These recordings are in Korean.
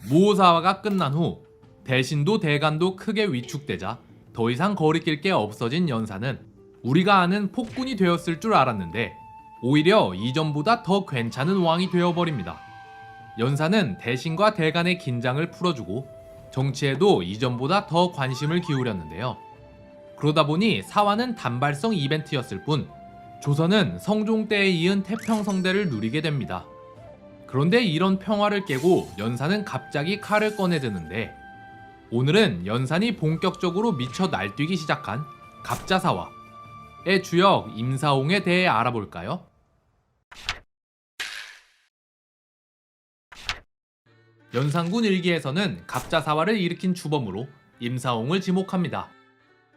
무오사화가 끝난 후 대신도 대간도 크게 위축되자 더 이상 거리낄 게 없어진 연사는 우리가 아는 폭군이 되었을 줄 알았는데 오히려 이전보다 더 괜찮은 왕이 되어버립니다. 연사는 대신과 대간의 긴장을 풀어주고 정치에도 이전보다 더 관심을 기울였는데요. 그러다 보니 사화는 단발성 이벤트였을 뿐 조선은 성종 때에 이은 태평성대를 누리게 됩니다. 그런데 이런 평화를 깨고 연사는 갑자기 칼을 꺼내드는데 오늘은 연산이 본격적으로 미쳐 날뛰기 시작한 갑자사화의 주역 임사홍에 대해 알아볼까요? 연산군 일기에서는 갑자사화를 일으킨 주범으로 임사홍을 지목합니다.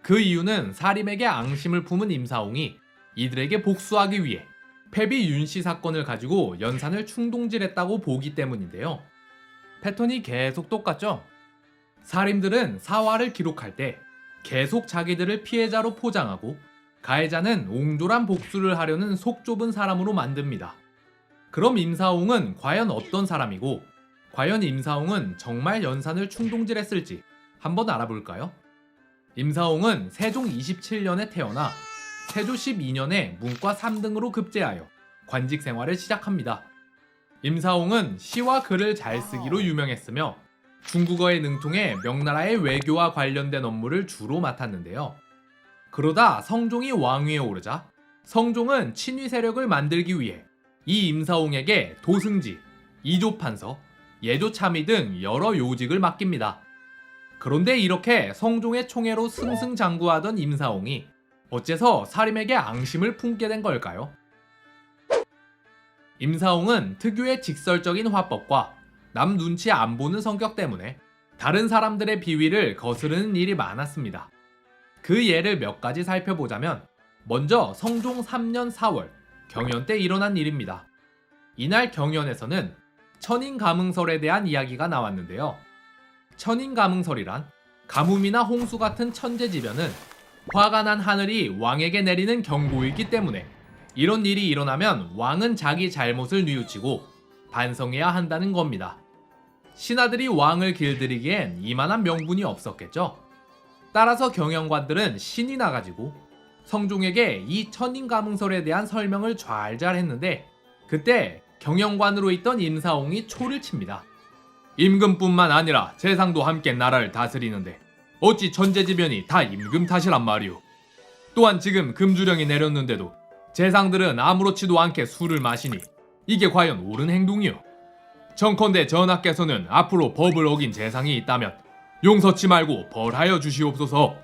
그 이유는 사림에게 앙심을 품은 임사홍이 이들에게 복수하기 위해 패비 윤씨 사건을 가지고 연산을 충동질했다고 보기 때문인데요. 패턴이 계속 똑같죠? 사림들은 사화를 기록할 때 계속 자기들을 피해자로 포장하고 가해자는 옹졸한 복수를 하려는 속 좁은 사람으로 만듭니다. 그럼 임사홍은 과연 어떤 사람이고 과연 임사홍은 정말 연산을 충동질했을지 한번 알아볼까요? 임사홍은 세종 27년에 태어나 세조 12년에 문과 3등으로 급제하여 관직 생활을 시작합니다. 임사홍은 시와 글을 잘 쓰기로 유명했으며 중국어에 능통해 명나라의 외교와 관련된 업무를 주로 맡았는데요. 그러다 성종이 왕위에 오르자 성종은 친위 세력을 만들기 위해 이 임사홍에게 도승지, 이조판서, 예조참의 등 여러 요직을 맡깁니다. 그런데 이렇게 성종의 총애로 승승장구하던 임사홍이 어째서 사림에게 앙심을 품게 된 걸까요? 임사홍은 특유의 직설적인 화법과 남 눈치 안 보는 성격 때문에 다른 사람들의 비위를 거스르는 일이 많았습니다. 그 예를 몇 가지 살펴보자면 먼저 성종 3년 4월 경연 때 일어난 일입니다. 이날 경연에서는 천인가문설에 대한 이야기가 나왔는데요. 천인가문설이란 가뭄이나 홍수 같은 천재지변은 화가 난 하늘이 왕에게 내리는 경고이기 때문에 이런 일이 일어나면 왕은 자기 잘못을 뉘우치고 반성해야 한다는 겁니다. 신하들이 왕을 길들이기엔 이만한 명분이 없었겠죠. 따라서 경영관들은 신이 나가지고 성종에게 이 천인가문설에 대한 설명을 잘 했는데 그때 경영관으로 있던 임사홍이 초를 칩니다. 임금뿐만 아니라 재상도 함께 나라를 다스리는데 어찌 천재지변이 다 임금 탓이란 말이오. 또한 지금 금주령이 내렸는데도 재상들은 아무렇지도 않게 술을 마시니 이게 과연 옳은 행동이오. 정컨대 전하께서는 앞으로 법을 어긴 재상이 있다면 용서치 말고 벌하여 주시옵소서.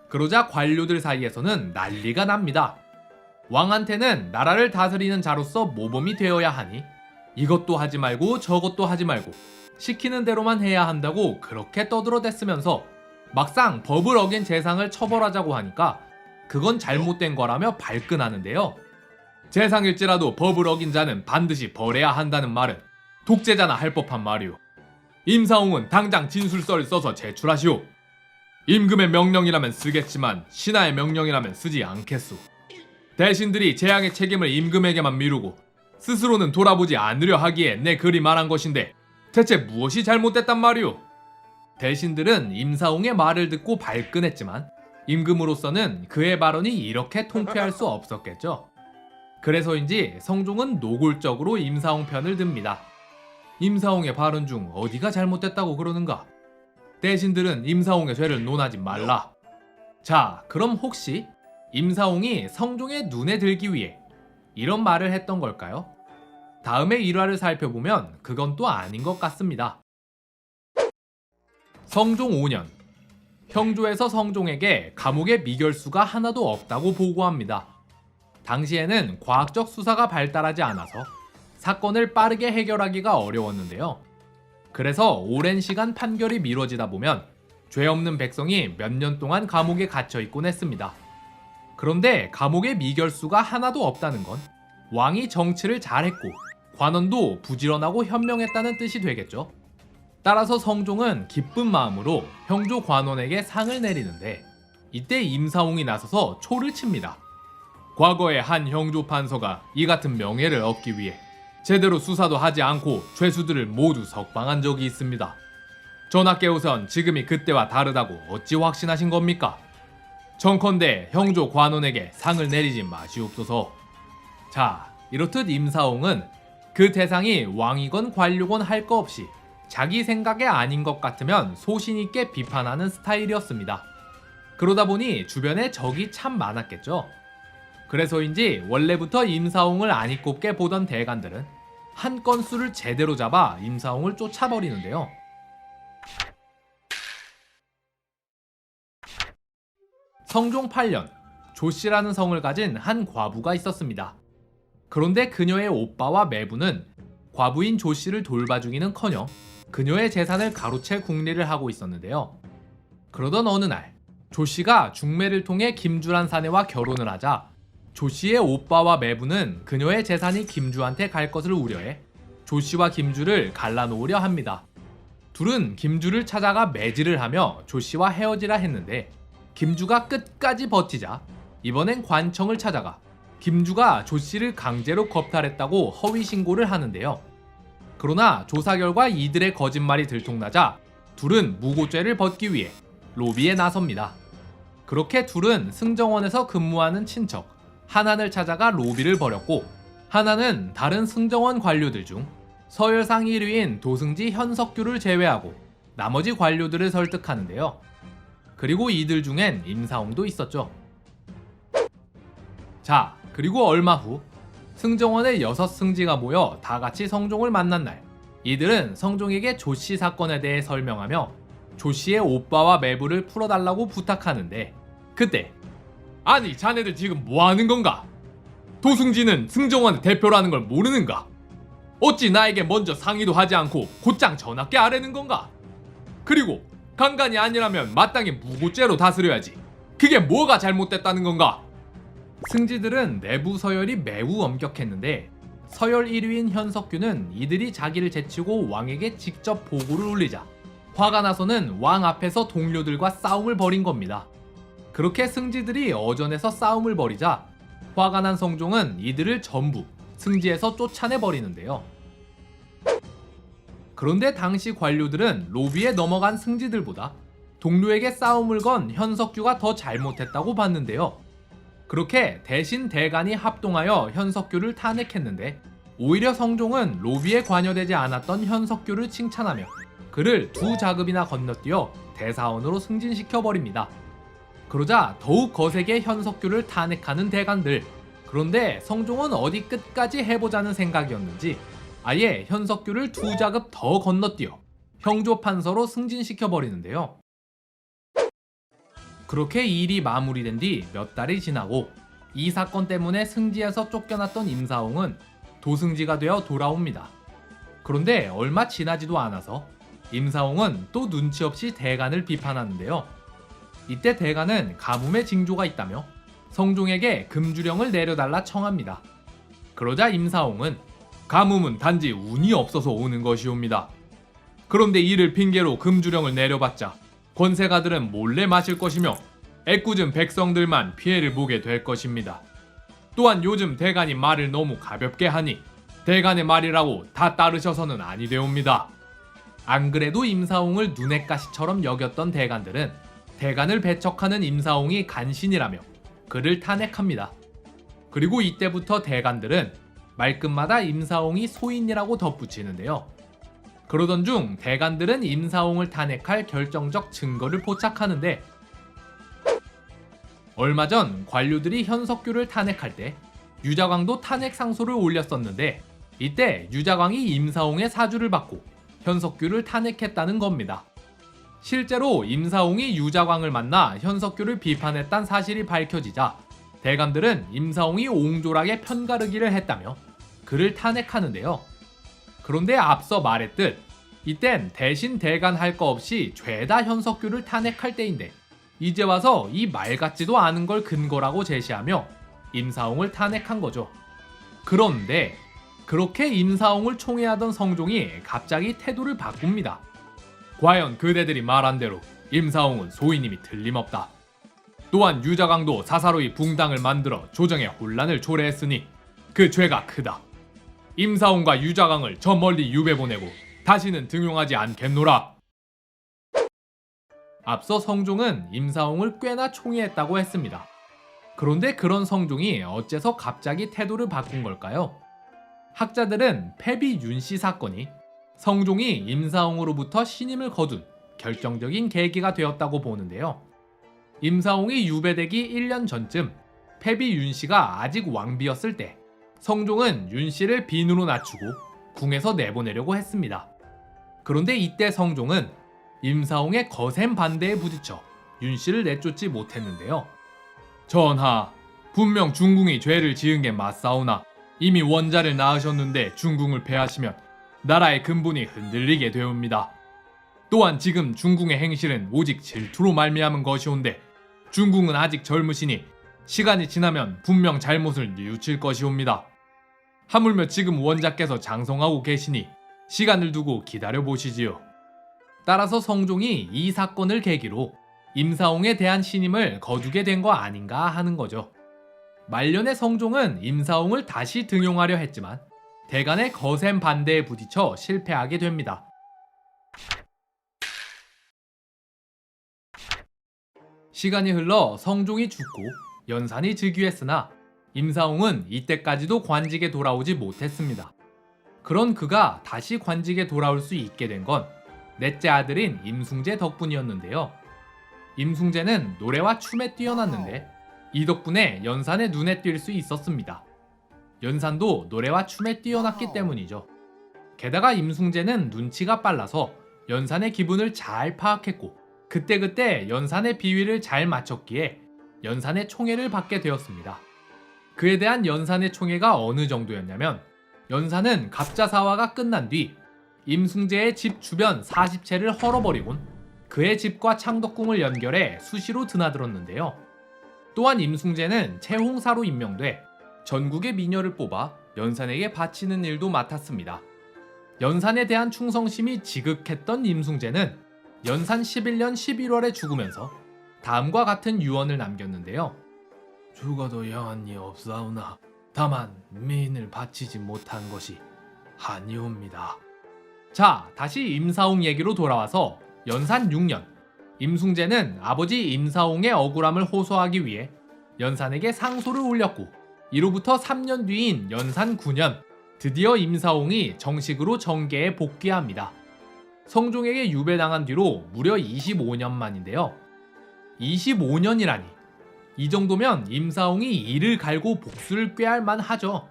그러자 관료들 사이에서는 난리가 납니다. 왕한테는 나라를 다스리는 자로서 모범이 되어야 하니 이것도 하지 말고 저것도 하지 말고 시키는 대로만 해야 한다고 그렇게 떠들어댔으면서 막상 법을 어긴 재상을 처벌하자고 하니까 그건 잘못된 거라며 발끈하는데요. 재상일지라도 법을 어긴 자는 반드시 벌해야 한다는 말은 독재자나 할 법한 말이오. 임사홍은 당장 진술서를 써서 제출하시오. 임금의 명령이라면 쓰겠지만 신하의 명령이라면 쓰지 않겠소. 대신들이 재앙의 책임을 임금에게만 미루고 스스로는 돌아보지 않으려 하기에 내 글이 말한 것인데 대체 무엇이 잘못됐단 말이오? 대신들은 임사홍의 말을 듣고 발끈했지만 임금으로서는 그의 발언이 이렇게 통쾌할 수 없었겠죠. 그래서인지 성종은 노골적으로 임사홍 편을 듭니다. 임사홍의 발언 중 어디가 잘못됐다고 그러는가? 대신들은 임사홍의 죄를 논하지 말라. 자, 그럼 혹시 임사홍이 성종의 눈에 들기 위해 이런 말을 했던 걸까요? 다음의 일화를 살펴보면 그건 또 아닌 것 같습니다. 성종 5년, 형조에서 성종에게 감옥의 미결수가 하나도 없다고 보고합니다. 당시에는 과학적 수사가 발달하지 않아서 사건을 빠르게 해결하기가 어려웠는데요. 그래서 오랜 시간 판결이 미뤄지다 보면 죄 없는 백성이 몇 년 동안 감옥에 갇혀 있곤 했습니다. 그런데 감옥에 미결수가 하나도 없다는 건 왕이 정치를 잘했고 관원도 부지런하고 현명했다는 뜻이 되겠죠. 따라서 성종은 기쁜 마음으로 형조 관원에게 상을 내리는데 이때 임사홍이 나서서 초를 칩니다. 과거에 한 형조 판서가 이 같은 명예를 얻기 위해 제대로 수사도 하지 않고 죄수들을 모두 석방한 적이 있습니다. 전하께우선 지금이 그때와 다르다고 어찌 확신하신 겁니까? 정컨대 형조 관원에게 상을 내리지 마시옵소서. 자, 이렇듯 임사홍은 그 대상이 왕이건 관료건 할 거 없이 자기 생각이 아닌 것 같으면 소신있게 비판하는 스타일이었습니다. 그러다 보니 주변에 적이 참 많았겠죠. 그래서인지 원래부터 임사홍을 안이 꼽게 보던 대간들은 한 건수를 제대로 잡아 임사홍을 쫓아버리는데요. 성종 8년, 조씨라는 성을 가진 한 과부가 있었습니다. 그런데 그녀의 오빠와 매부는 과부인 조씨를 돌봐주기는커녕 그녀의 재산을 가로챌 궁리를 하고 있었는데요. 그러던 어느 날 조씨가 중매를 통해 김주란 사내와 결혼을 하자 조씨의 오빠와 매부는 그녀의 재산이 김주한테 갈 것을 우려해 조씨와 김주를 갈라놓으려 합니다. 둘은 김주를 찾아가 매질을 하며 조씨와 헤어지라 했는데 김주가 끝까지 버티자 이번엔 관청을 찾아가 김주가 조씨를 강제로 겁탈했다고 허위 신고를 하는데요. 그러나 조사 결과 이들의 거짓말이 들통나자 둘은 무고죄를 벗기 위해 로비에 나섭니다. 그렇게 둘은 승정원에서 근무하는 친척 한한을 찾아가 로비를 벌였고, 한한은 다른 승정원 관료들 중 서열상 1위인 도승지 현석규를 제외하고 나머지 관료들을 설득하는데요. 그리고 이들 중엔 임사홍도 있었죠. 자, 그리고 얼마 후 승정원의 6승지가 모여 다 같이 성종을 만난 날, 이들은 성종에게 조씨 사건에 대해 설명하며 조씨의 오빠와 매부를 풀어달라고 부탁하는데, 그때 아니 자네들 지금 뭐하는 건가? 도승지는 승정원의 대표라는 걸 모르는가? 어찌 나에게 먼저 상의도 하지 않고 곧장 전하께 아뢰는 건가? 그리고 강간이 아니라면 마땅히 무고죄로 다스려야지. 그게 뭐가 잘못됐다는 건가? 승지들은 내부 서열이 매우 엄격했는데 서열 1위인 현석규는 이들이 자기를 제치고 왕에게 직접 보고를 올리자 화가 나서는 왕 앞에서 동료들과 싸움을 벌인 겁니다. 그렇게 승지들이 어전에서 싸움을 벌이자 화가 난 성종은 이들을 전부 승지에서 쫓아내버리는데요. 그런데 당시 관료들은 로비에 넘어간 승지들보다 동료에게 싸움을 건 현석규가 더 잘못했다고 봤는데요. 그렇게 대신 대간이 합동하여 현석규를 탄핵했는데 오히려 성종은 로비에 관여되지 않았던 현석규를 칭찬하며 그를 2자급이나 건너뛰어 대사원으로 승진시켜버립니다. 그러자 더욱 거세게 현석규를 탄핵하는 대간들. 그런데 성종은 어디 끝까지 해보자는 생각이었는지 아예 현석규를 2자급 더 건너뛰어 형조판서로 승진시켜버리는데요. 그렇게 일이 마무리된 뒤 몇 달이 지나고 이 사건 때문에 승지에서 쫓겨났던 임사홍은 도승지가 되어 돌아옵니다. 그런데 얼마 지나지도 않아서 임사홍은 또 눈치 없이 대간을 비판하는데요. 이때 대간은 가뭄의 징조가 있다며 성종에게 금주령을 내려달라 청합니다. 그러자 임사홍은 가뭄은 단지 운이 없어서 오는 것이옵니다. 그런데 이를 핑계로 금주령을 내려봤자 권세가들은 몰래 마실 것이며 애꿎은 백성들만 피해를 보게 될 것입니다. 또한 요즘 대간이 말을 너무 가볍게 하니 대간의 말이라고 다 따르셔서는 아니 되옵니다. 안 그래도 임사홍을 눈엣 가시처럼 여겼던 대간들은 대간을 배척하는 임사홍이 간신이라며 그를 탄핵합니다. 그리고 이때부터 대간들은 말끝마다 임사홍이 소인이라고 덧붙이는데요. 그러던 중 대간들은 임사홍을 탄핵할 결정적 증거를 포착하는데, 얼마 전 관료들이 현석규를 탄핵할 때 유자광도 탄핵 상소를 올렸었는데 이때 유자광이 임사홍의 사주를 받고 현석규를 탄핵했다는 겁니다. 실제로 임사홍이 유자광을 만나 현석규를 비판했다는 사실이 밝혀지자 대감들은 임사홍이 옹졸하게 편가르기를 했다며 그를 탄핵하는데요. 그런데 앞서 말했듯 이땐 대신 대간할 거 없이 죄다 현석규를 탄핵할 때인데 이제 와서 이 말 같지도 않은 걸 근거라고 제시하며 임사홍을 탄핵한 거죠. 그런데 그렇게 임사홍을 총애하던 성종이 갑자기 태도를 바꿉니다. 과연 그대들이 말한 대로 임사홍은 소인임이 틀림없다. 또한 유자광도 사사로이 붕당을 만들어 조정에 혼란을 초래했으니 그 죄가 크다. 임사홍과 유자강을 저 멀리 유배 보내고 다시는 등용하지 않겠노라. 앞서 성종은 임사홍을 꽤나 총애했다고 했습니다. 그런데 그런 성종이 어째서 갑자기 태도를 바꾼 걸까요? 학자들은 패비 윤씨 사건이 성종이 임사홍으로부터 신임을 거둔 결정적인 계기가 되었다고 보는데요. 임사홍이 유배되기 1년 전쯤 패비 윤씨가 아직 왕비였을 때 성종은 윤씨를 빈으로 낮추고 궁에서 내보내려고 했습니다. 그런데 이때 성종은 임사홍의 거센 반대에 부딪혀 윤씨를 내쫓지 못했는데요. 전하, 분명 중궁이 죄를 지은 게 맞사오나 이미 원자를 낳으셨는데 중궁을 폐하시면 나라의 근본이 흔들리게 되옵니다. 또한 지금 중궁의 행실은 오직 질투로 말미암은 것이온데 중궁은 아직 젊으시니 시간이 지나면 분명 잘못을 뉘우칠 것이옵니다. 하물며 지금 원자께서 장성하고 계시니 시간을 두고 기다려보시지요. 따라서 성종이 이 사건을 계기로 임사홍에 대한 신임을 거두게 된 거 아닌가 하는 거죠. 말년의 성종은 임사홍을 다시 등용하려 했지만 대간의 거센 반대에 부딪혀 실패하게 됩니다. 시간이 흘러 성종이 죽고 연산이 즉위했으나 임사홍은 이때까지도 관직에 돌아오지 못했습니다. 그런 그가 다시 관직에 돌아올 수 있게 된 건 넷째 아들인 임숭재 덕분이었는데요. 임숭재는 노래와 춤에 뛰어났는데 이 덕분에 연산의 눈에 띌 수 있었습니다. 연산도 노래와 춤에 뛰어났기 때문이죠. 게다가 임숭재는 눈치가 빨라서 연산의 기분을 잘 파악했고 그때그때 연산의 비위를 잘 맞췄기에 연산의 총애를 받게 되었습니다. 그에 대한 연산의 총애가 어느 정도였냐면 연산은 갑자사화가 끝난 뒤 임숭재의 집 주변 40채를 헐어버리곤 그의 집과 창덕궁을 연결해 수시로 드나들었는데요. 또한 임숭재는 채홍사로 임명돼 전국의 미녀를 뽑아 연산에게 바치는 일도 맡았습니다. 연산에 대한 충성심이 지극했던 임숭재는 연산 11년 11월에 죽으면서 다음과 같은 유언을 남겼는데요. 죽어도 영한이 없사오나 다만 미인을 바치지 못한 것이 한이옵니다. 자, 다시 임사홍 얘기로 돌아와서 연산 6년 임숭재는 아버지 임사홍의 억울함을 호소하기 위해 연산에게 상소를 올렸고 이로부터 3년 뒤인 연산 9년 드디어 임사홍이 정식으로 정계에 복귀합니다. 성종에게 유배당한 뒤로 무려 25년 만인데요. 25년이라니 이 정도면 임사홍이 이를 갈고 복수를 꾀할 만하죠.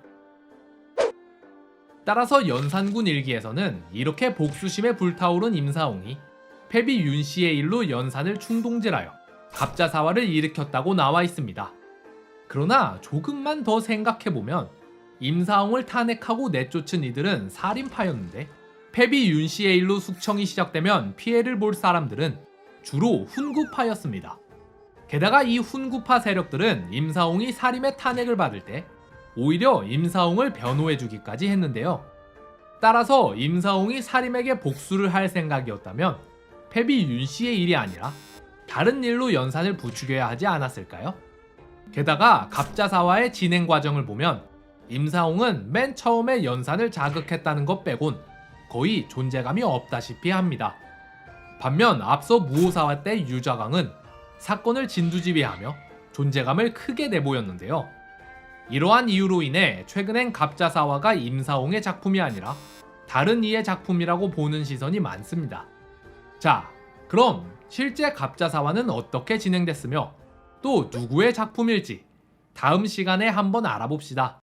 따라서 연산군 일기에서는 이렇게 복수심에 불타오른 임사홍이 패비 윤씨의 일로 연산을 충동질하여 갑자사화를 일으켰다고 나와 있습니다. 그러나 조금만 더 생각해보면 임사홍을 탄핵하고 내쫓은 이들은 살인파였는데 패비 윤씨의 일로 숙청이 시작되면 피해를 볼 사람들은 주로 훈구파였습니다. 게다가 이 훈구파 세력들은 임사홍이 살인의 탄핵을 받을 때 오히려 임사홍을 변호해주기까지 했는데요. 따라서 임사홍이 살인에게 복수를 할 생각이었다면 패비 윤씨의 일이 아니라 다른 일로 연산을 부추겨야 하지 않았을까요? 게다가 갑자사화의 진행 과정을 보면 임사홍은 맨 처음에 연산을 자극했다는 것 빼곤 거의 존재감이 없다시피 합니다. 반면 앞서 무오사화 때 유자강은 사건을 진두지휘하며 존재감을 크게 내보였는데요. 이러한 이유로 인해 최근엔 갑자사화가 임사홍의 작품이 아니라 다른 이의 작품이라고 보는 시선이 많습니다. 자, 그럼 실제 갑자사화는 어떻게 진행됐으며 또 누구의 작품일지 다음 시간에 한번 알아봅시다.